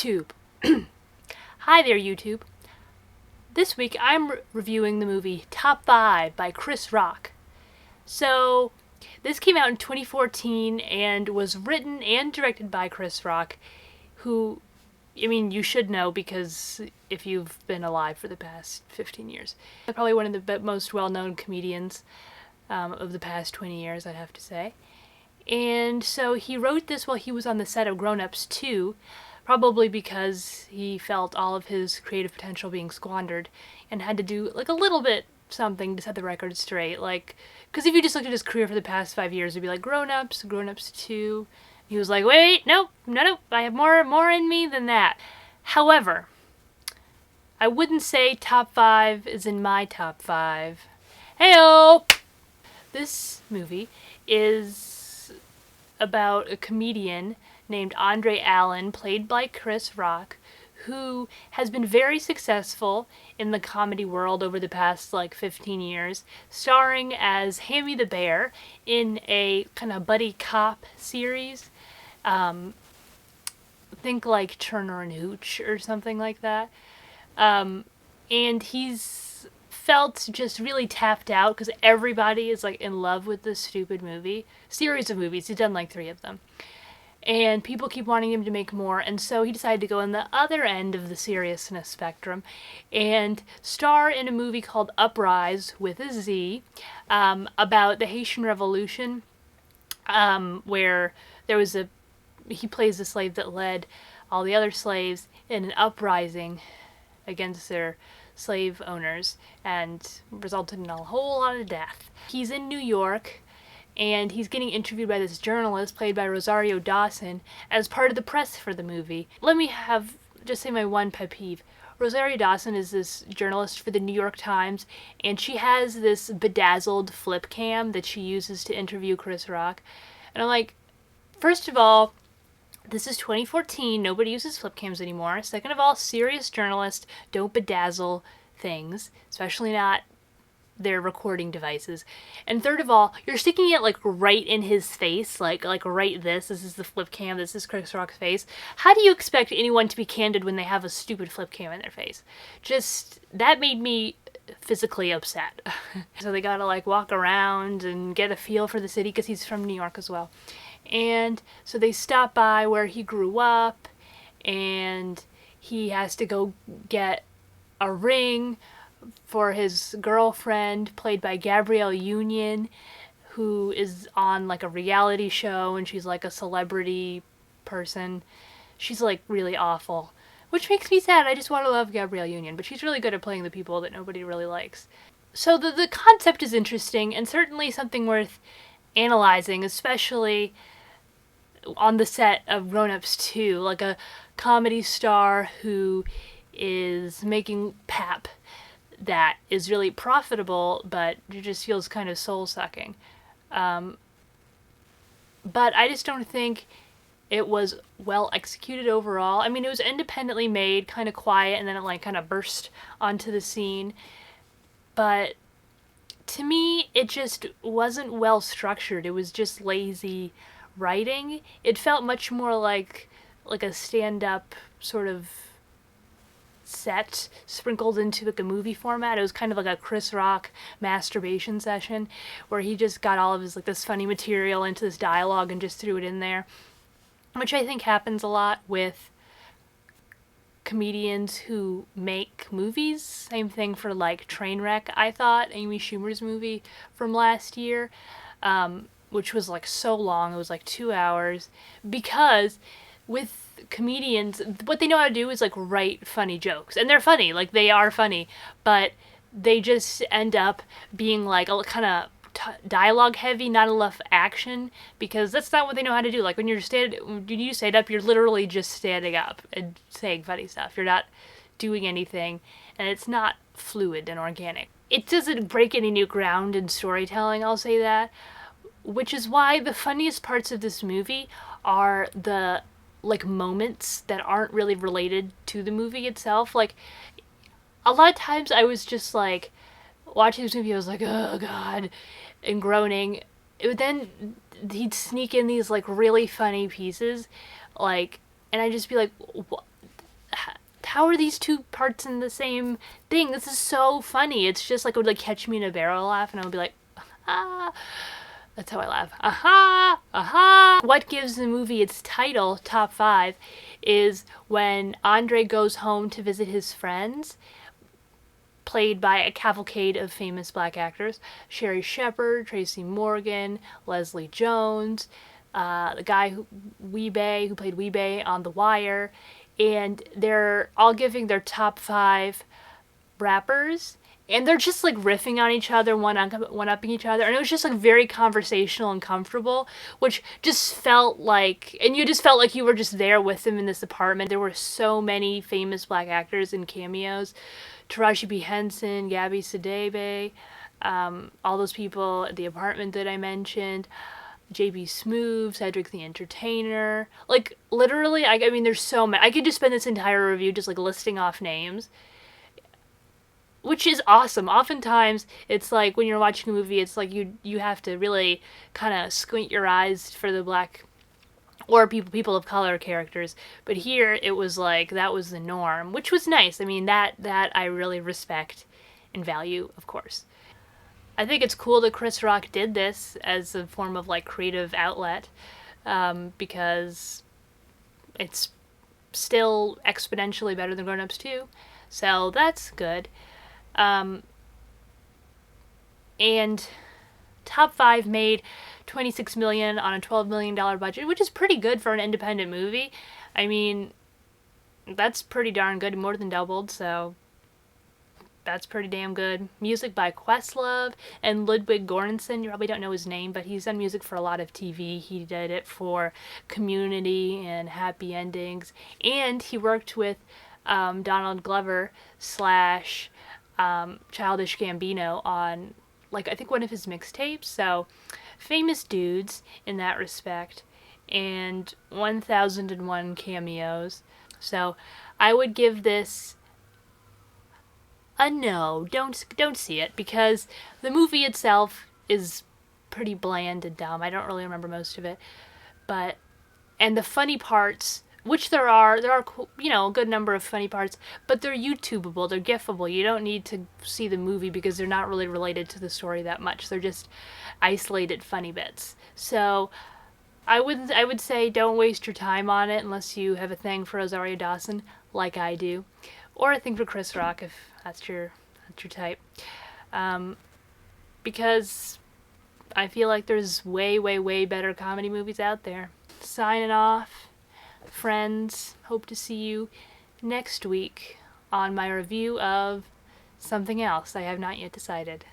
YouTube. Hi there, YouTube. This week I'm reviewing the movie Top 5 by Chris Rock. So, this came out in 2014 and was written and directed by Chris Rock, who, you should know because if you've been alive for the past 15 years. Probably one of the most well-known comedians of the past 20 years, I'd have to say. And so he wrote this while he was on the set of Grown Ups 2, probably because he felt all of his creative potential being squandered and had to do a little bit something to set the record straight. Because if you just looked at his career for the past 5 years, it'd be like Grown Ups 2. He was like, wait, no, I have more in me than that. However, I wouldn't say Top 5 is in my Top 5. Heyo! This movie is about a comedian named Andre Allen, played by Chris Rock, who has been very successful in the comedy world over the past 15 years, starring as Hammy the Bear in a kind of buddy cop series. Think like Turner and Hooch or something like that. And he's felt just really tapped out because everybody is in love with this stupid series of movies. He's done 3 of them. And people keep wanting him to make more, and so he decided to go on the other end of the seriousness spectrum and star in a movie called Uprise with a Z, about the Haitian Revolution, where he plays the slave that led all the other slaves in an uprising against their slave owners and resulted in a whole lot of death. He's in New York, and he's getting interviewed by this journalist played by Rosario Dawson as part of the press for the movie. Let me just say my one pet peeve. Rosario Dawson is this journalist for the New York Times, and she has this bedazzled flip cam that she uses to interview Chris Rock. And I'm like, first of all, this is 2014, nobody uses flip cams anymore. Second of all, serious journalists don't bedazzle things, especially not their recording devices. And third of all, you're sticking it right in his face, right this is the flip cam, this is Chris Rock's face. How do you expect anyone to be candid when they have a stupid flip cam in their face? That made me physically upset. So they gotta walk around and get a feel for the city because he's from New York as well. And so they stop by where he grew up, and he has to go get a ring for his girlfriend, played by Gabrielle Union, who is on a reality show, and she's a celebrity person. She's really awful, which makes me sad. I just want to love Gabrielle Union, but she's really good at playing the people that nobody really likes. So the concept is interesting, and certainly something worth analyzing, especially on the set of Grown Ups 2, a comedy star who is making pap that is really profitable, but it just feels kind of soul-sucking. But I just don't think it was well executed overall. It was independently made, kind of quiet, and then it kind of burst onto the scene. But to me, it just wasn't well structured. It was just lazy writing. It felt much more like a stand-up sort of set sprinkled into a movie format. It was kind of like a Chris Rock masturbation session where he just got all of his this funny material into this dialogue and just threw it in there, which I think happens a lot with comedians who make movies. Same thing for Trainwreck, I thought, Amy Schumer's movie from last year, which was so long. It was 2 hours, because with comedians, what they know how to do is write funny jokes, and they're funny, they are funny, but they just end up being a kind of dialogue heavy, not enough action, because that's not what they know how to do. When you stand up, you're literally just standing up and saying funny stuff. You're not doing anything, and it's not fluid and organic. It doesn't break any new ground in storytelling, I'll say that, which is why the funniest parts of this movie are the moments that aren't really related to the movie itself. A lot of times I was just watching this movie, I was oh god, and groaning. Then he'd sneak in these really funny pieces, and I'd just be how are these two parts in the same thing? This is so funny. It's just like, it would like catch me in a barrel laugh, and I would be like, ah. That's how I laugh. Aha! Aha! What gives the movie its title, Top 5, is when Andre goes home to visit his friends, played by a cavalcade of famous black actors. Sherry Shepherd, Tracy Morgan, Leslie Jones, the guy who played Wee-Bey on The Wire, and they're all giving their top 5 rappers, and they're just like riffing on each other, one-upping each other, and it was just like very conversational and comfortable, which just felt like, and you just felt like you were just there with them in this apartment. There were so many famous black actors in cameos. Taraji P. Henson, Gabby Sidibe, all those people at the apartment that I mentioned, JB Smoove, Cedric the Entertainer. Like, literally, I mean, there's so many. I could just spend this entire review just like listing off names, which is awesome. Oftentimes, it's like when you're watching a movie, it's like you have to really kind of squint your eyes for the black or people of color characters. But here, it was like that was the norm, which was nice. I mean, that I really respect and value, of course. I think it's cool that Chris Rock did this as a form of like creative outlet, because it's still exponentially better than Grown Ups 2. So that's good. And Top 5 made $26 million on a $12 million budget, which is pretty good for an independent movie. I mean, that's pretty darn good, more than doubled, so that's pretty damn good. Music by Questlove and Ludwig Göransson. You probably don't know his name, but he's done music for a lot of TV. He did it for Community and Happy Endings, and he worked with Donald Glover slash Childish Gambino on, like, I think one of his mixtapes. So famous dudes in that respect, and 1001 cameos. So I would give this a no. Don't see it, because the movie itself is pretty bland and dumb. I don't really remember most of it, and the funny parts, which there are, a good number of funny parts, but they're YouTubeable, they're gifable. You don't need to see the movie because they're not really related to the story that much. They're just isolated funny bits. So I would say don't waste your time on it unless you have a thing for Rosario Dawson, like I do, or a thing for Chris Rock if that's your type. Because I feel like there's way, way, way better comedy movies out there. Signing off, friends. Hope to see you next week on my review of something else I have not yet decided.